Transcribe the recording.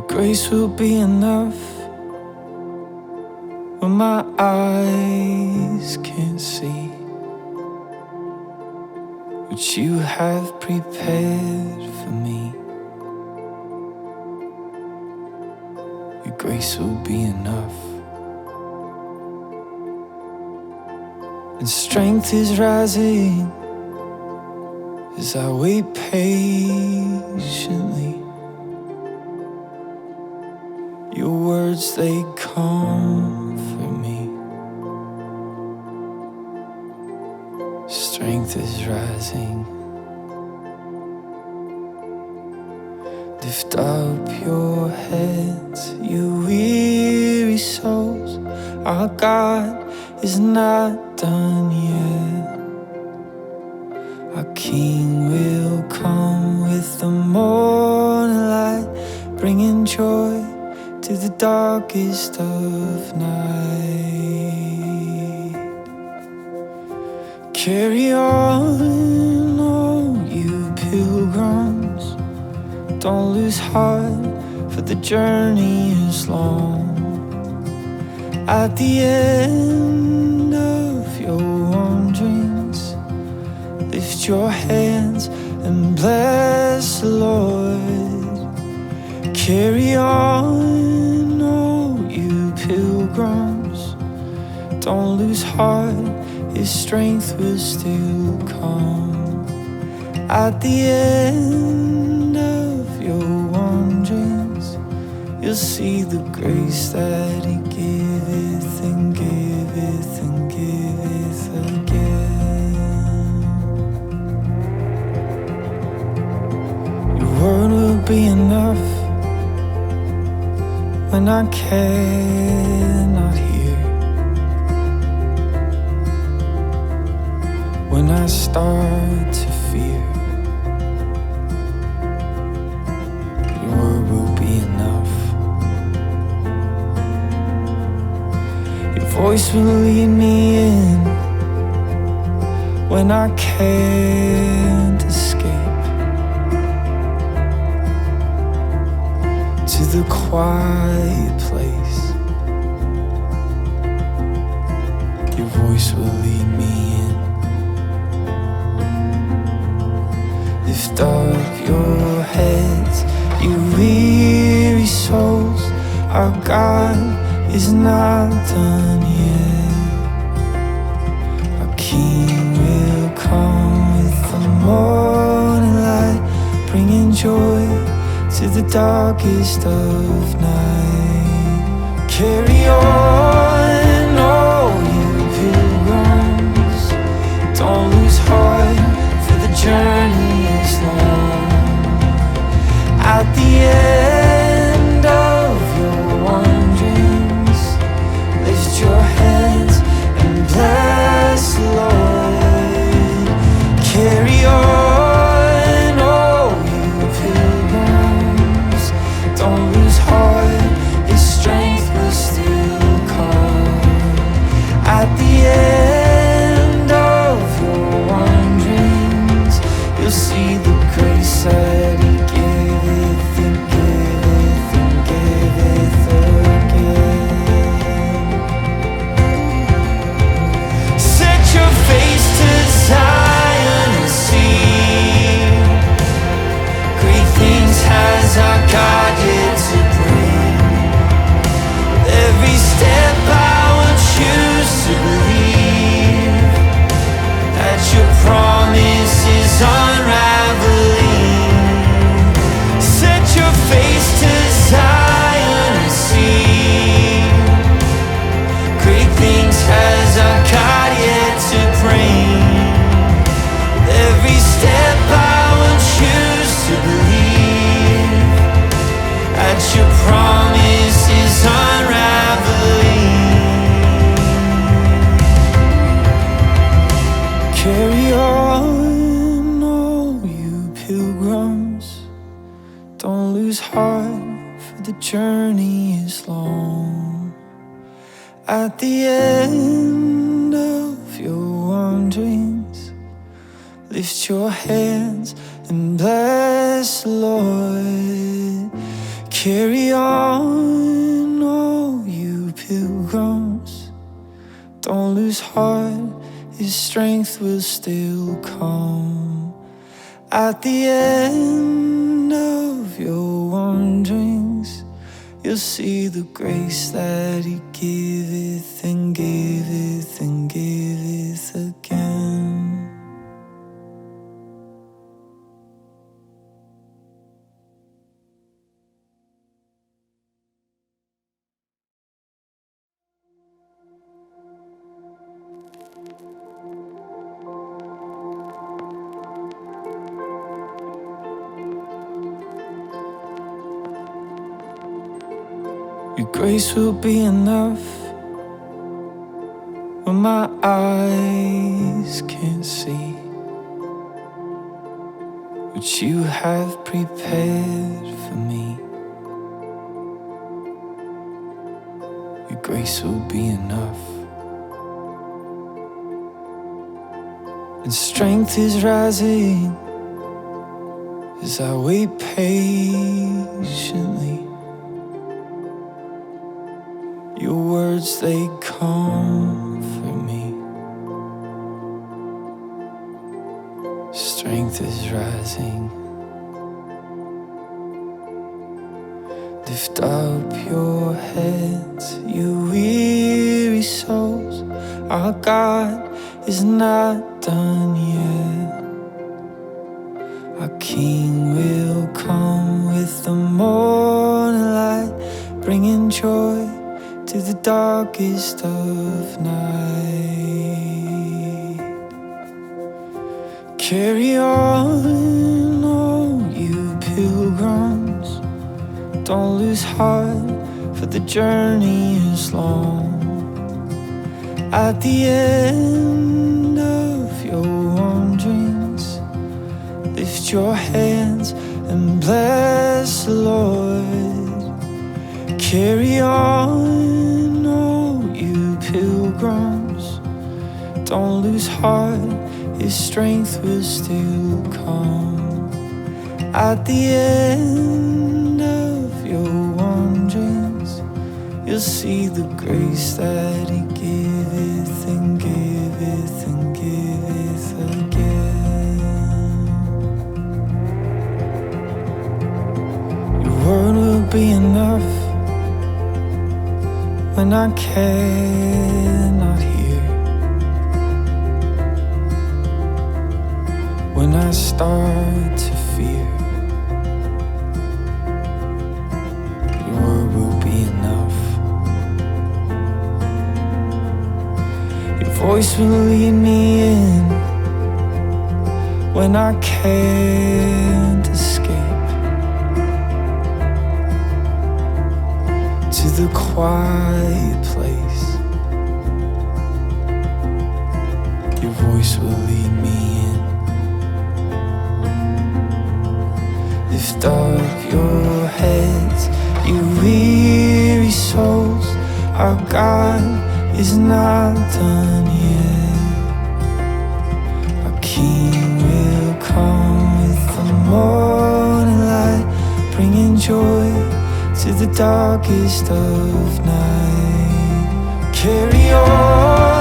grace will be enough when my eyes can't see what you have prepared for me. Your grace will be enough. And strength is rising as I wait patiently. Your words, they comfort me. Strength is rising. Lift up your heads, you weary souls. Our God is not done yet. Our King will come with the morning light, bringing joy to the darkest of night. Carry on, all you pilgrims. Don't lose heart, for the journey is long. At the end of your wanderings, lift your hands and bless the Lord. Carry on, all you pilgrims. Don't lose heart, His strength will still come. At the end of your wanderings, you'll see the grace that He giveth and giveth and giveth again. Your word will be enough when I cannot hear, when I start to fear. Your word will be enough. Your voice will lead me in when I can't escape, to the quiet place. Your voice will lead me in. Lift up your heads, you weary souls. Our God is not done yet. Our King will come with the morning light, bringing joy to the darkest of night. Carry on, all you pilgrims. Don't lose heart, for the journey is long. At the end of your wanderings, lift your hands and bless the Lord. Carry on, all you pilgrims. Don't lose heart, His strength will still come. At the end of your wanderings, you'll see the grace that He giveth and giveth and giveth again. Set your face to Zion and see great things has our God yet to bring. Every step I will choose to believe that your promise is unraveling. Set your face to Zion and see great things has our God yet to bring. Every step I will choose to believe that your promise is unraveling. Carry on, all you pilgrims. Don't lose heart, for the journey is long. At the end of your wanderings, lift your hands and bless the Lord. Carry on, all you pilgrims. Don't lose heart, His strength will still come. At the end of your wanderings, you'll see the grace that He giveth and giveth and giveth again. Your grace will be enough when my eyes can't see what you have prepared for me. Your grace will be enough. And strength is rising as I wait patiently. Your words, they comfort me. Strength is rising. Lift up your heads, you weary souls. Our God is not done yet. Our King will come with the morning light, bringing joy to the darkest of night. Carry on, all you pilgrims. Don't lose heart, for the journey is long. At the end of your wanderings, lift your hands and bless the Lord. Carry on, all you pilgrims. Don't lose heart, His strength will still come. At the end of your wanderings, you'll see the grace that He giveth and giveth and giveth again. Your word will be enough when I cannot hear, when I start to fear. Your word will be enough. Your voice will lead me in when I can't escape, to the quiet place. Your voice will lead me in. Lift up your heads, you weary souls. Our God is not done yet. Our King will come with the morning light, bringing joy to the darkest of night. Carry on.